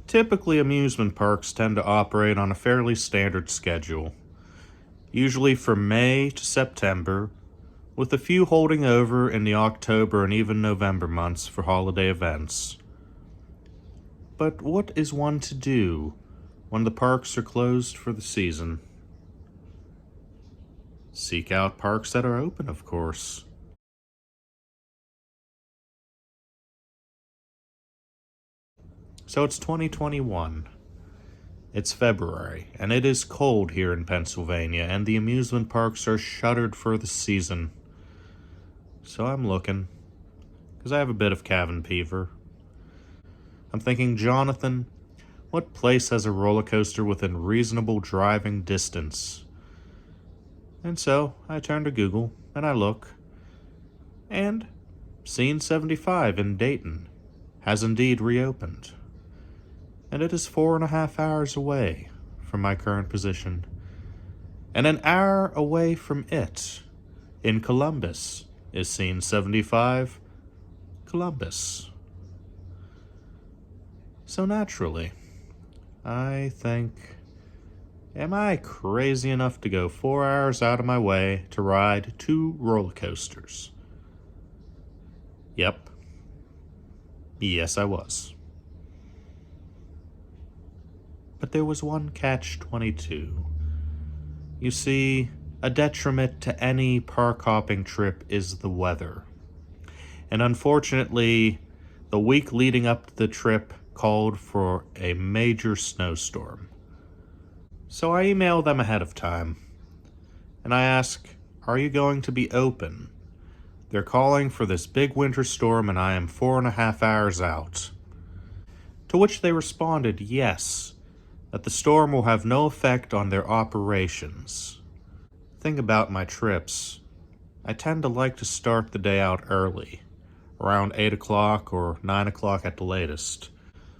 Typically, amusement parks tend to operate on a fairly standard schedule, usually from May to September, with a few holding over in the October and even November months for holiday events. But what is one to do when the parks are closed for the season? Seek out parks that are open, of course. So it's 2021. It's February, and it is cold here in Pennsylvania, and the amusement parks are shuttered for the season. So I'm looking, because I have a bit of cabin fever. I'm thinking, Jonathan, what place has a roller coaster within reasonable driving distance? And so I turn to Google, and I look, and Scene75 in Dayton has indeed reopened. And it is 4.5 hours away from my current position, and an hour away from it, in Columbus, is Scene75 Columbus. So naturally, I think, am I crazy enough to go 4 hours out of my way to ride 2 roller coasters? Yep. Yes, I was. But there was one catch-22. You see, a detriment to any park hopping trip is the weather. And unfortunately, the week leading up to the trip called for a major snowstorm. So I email them ahead of time, and I ask, are you going to be open? They're calling for this big winter storm, and I am 4.5 hours out. To which they responded, yes, that the storm will have no effect on their operations. Thing about my trips, I tend to like to start the day out early, around 8 o'clock or 9 o'clock at the latest.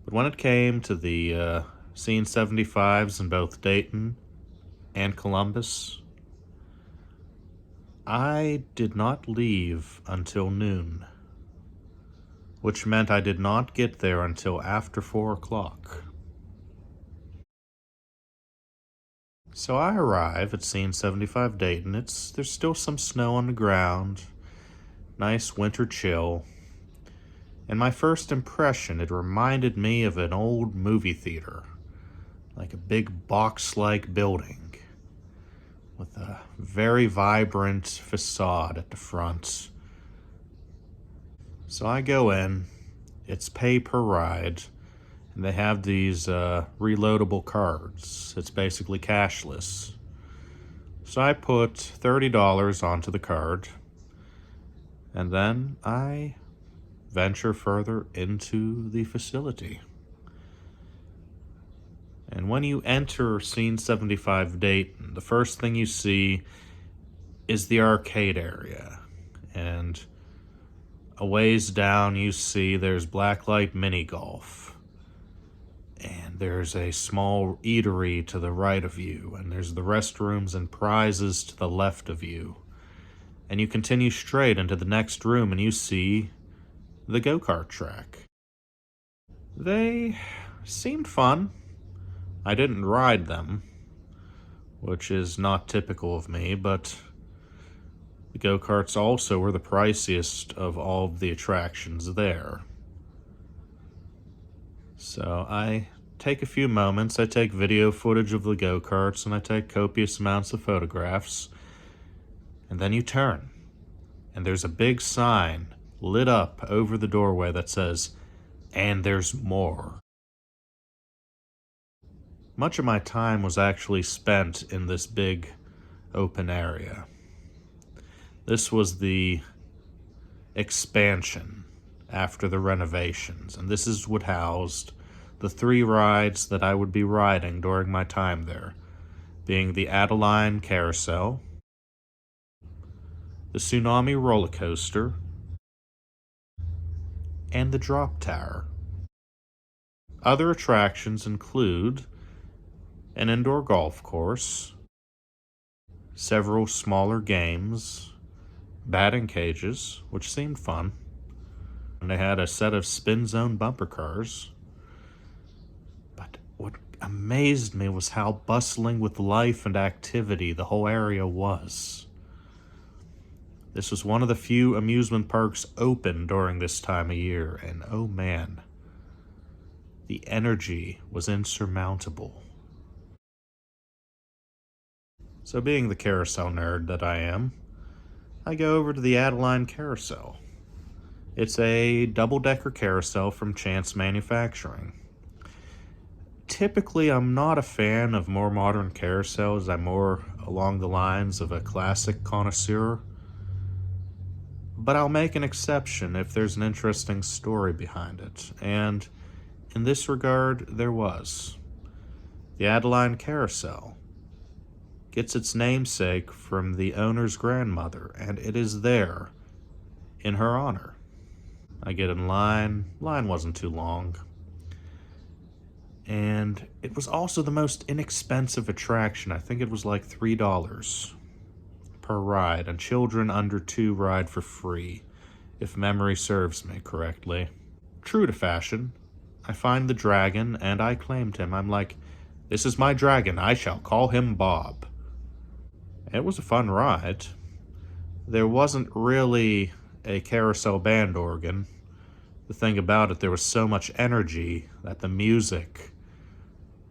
But when it came to the Scene75s in both Dayton and Columbus, I did not leave until noon, which meant I did not get there until after 4 o'clock. So I arrive at Scene75 Dayton. There's still some snow on the ground, nice winter chill. And my first impression, it reminded me of an old movie theater, like a big box-like building with a very vibrant facade at the front. So I go in, it's pay per ride, and they have these reloadable cards. It's basically cashless. So I put $30 onto the card, and then I venture further into the facility. And when you enter Scene75 Dayton, the first thing you see is the arcade area. And a ways down you see there's blacklight mini golf. And there's a small eatery to the right of you, and there's the restrooms and prizes to the left of you. And you continue straight into the next room and you see the go-kart track. They seemed fun. I didn't ride them, which is not typical of me, but the go-karts also were the priciest of all of the attractions there. So I take a few moments, I take video footage of the go-karts, and I take copious amounts of photographs. And then you turn, and there's a big sign lit up over the doorway that says, "And there's more." Much of my time was actually spent in this big open area. This was the expansion after the renovations, and this is what housed the 3 rides that I would be riding during my time there, being the Adeline Carousel, the Tsunami roller coaster, and the drop tower. Other attractions include an indoor golf course, several smaller games, batting cages, which seemed fun, and they had a set of spin zone bumper cars, what amazed me was how bustling with life and activity the whole area was. This was one of the few amusement parks open during this time of year, and oh man, the energy was insurmountable. So being the carousel nerd that I am, I go over to the Adeline Carousel. It's a double-decker carousel from Chance Manufacturing. Typically, I'm not a fan of more modern carousels. I'm more along the lines of a classic connoisseur. But I'll make an exception if there's an interesting story behind it. And in this regard, there was. The Adeline Carousel gets its namesake from the owner's grandmother, and it is there in her honor. I get in line. Line wasn't too long. And it was also the most inexpensive attraction. I think it was like $3 per ride, and children under 2 ride for free, if memory serves me correctly. True to fashion, I find the dragon and I claimed him. I'm like, "This is my dragon, I shall call him Bob." It was a fun ride. There wasn't really a carousel band organ. The thing about it, there was so much energy that the music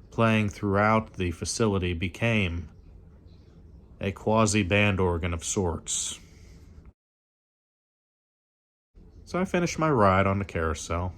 playing throughout the facility became a quasi-band organ of sorts. So I finished my ride on the carousel,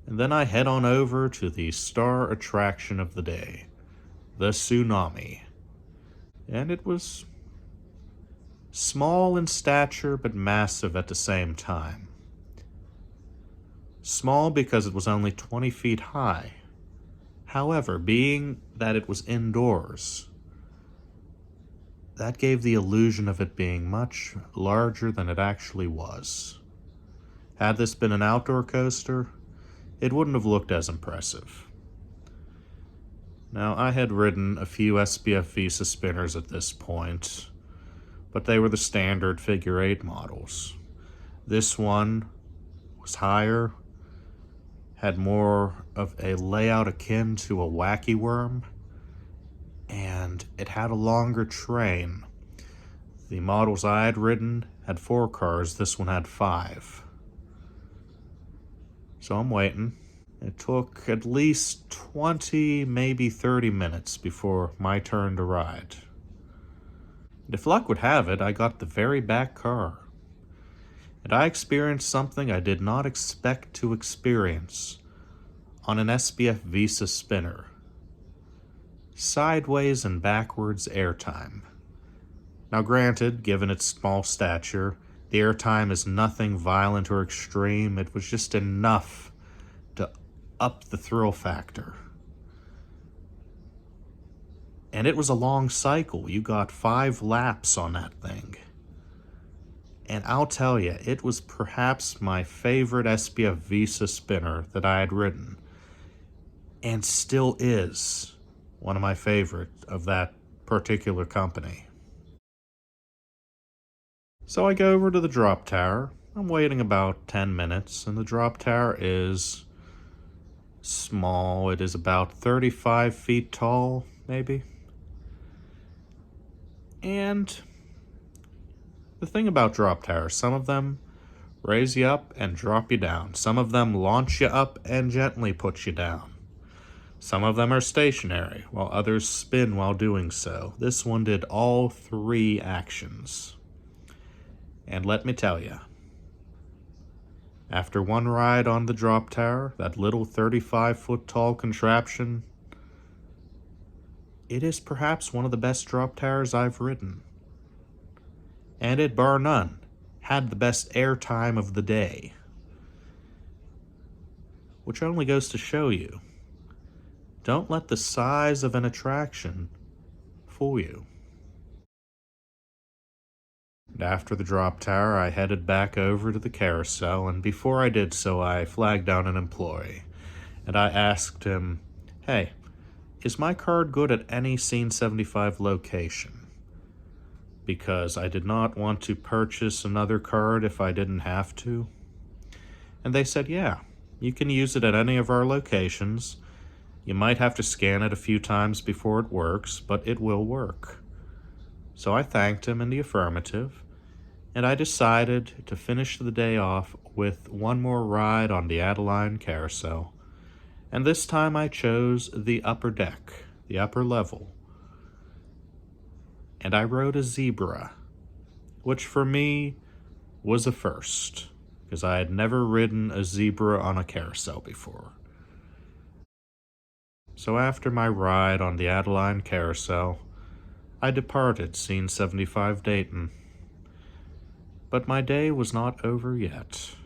and then I head on over to the star attraction of the day, the Tsunami. And it was small in stature, but massive at the same time. Small because it was only 20 feet high. However, being that it was indoors, that gave the illusion of it being much larger than it actually was. Had this been an outdoor coaster, it wouldn't have looked as impressive. Now, I had ridden a few SBF Visa spinners at this point, but they were the standard figure 8 models. This one was higher, had more of a layout akin to a wacky worm, and it had a longer train. The models I had ridden had 4 cars, this one had 5. So I'm waiting. It took at least 20, maybe 30 minutes before my turn to ride. And if luck would have it, I got the very back car. And I experienced something I did not expect to experience on an SBF Visa spinner. Sideways and backwards airtime. Now granted, given its small stature, the airtime is nothing violent or extreme. It was just enough to up the thrill factor. And it was a long cycle. You got 5 laps on that thing. And I'll tell you, it was perhaps my favorite SBF Visa spinner that I had ridden. And still is one of my favorite of that particular company. So I go over to the drop tower. I'm waiting about 10 minutes, and the drop tower is small. It is about 35 feet tall, maybe. And the thing about drop towers, some of them raise you up and drop you down. Some of them launch you up and gently put you down. Some of them are stationary, while others spin while doing so. This one did all 3 actions. And let me tell you, after one ride on the drop tower, that little 35-foot tall contraption, it is perhaps one of the best drop towers I've ridden. And it, bar none, had the best airtime of the day. Which only goes to show you, don't let the size of an attraction fool you. And after the drop tower, I headed back over to the carousel, and before I did so, I flagged down an employee. And I asked him, "Hey, is my card good at any Scene75 location?" Because I did not want to purchase another card if I didn't have to. And they said, "Yeah, you can use it at any of our locations, You might have to scan it a few times before it works, but it will work. So I thanked him in the affirmative, and I decided to finish the day off with one more ride on the Adeline Carousel. And this time I chose the upper deck, the upper level. And I rode a zebra, which for me was a first, because I had never ridden a zebra on a carousel before. So after my ride on the Adeline Carousel, I departed Scene 75 Dayton. But my day was not over yet.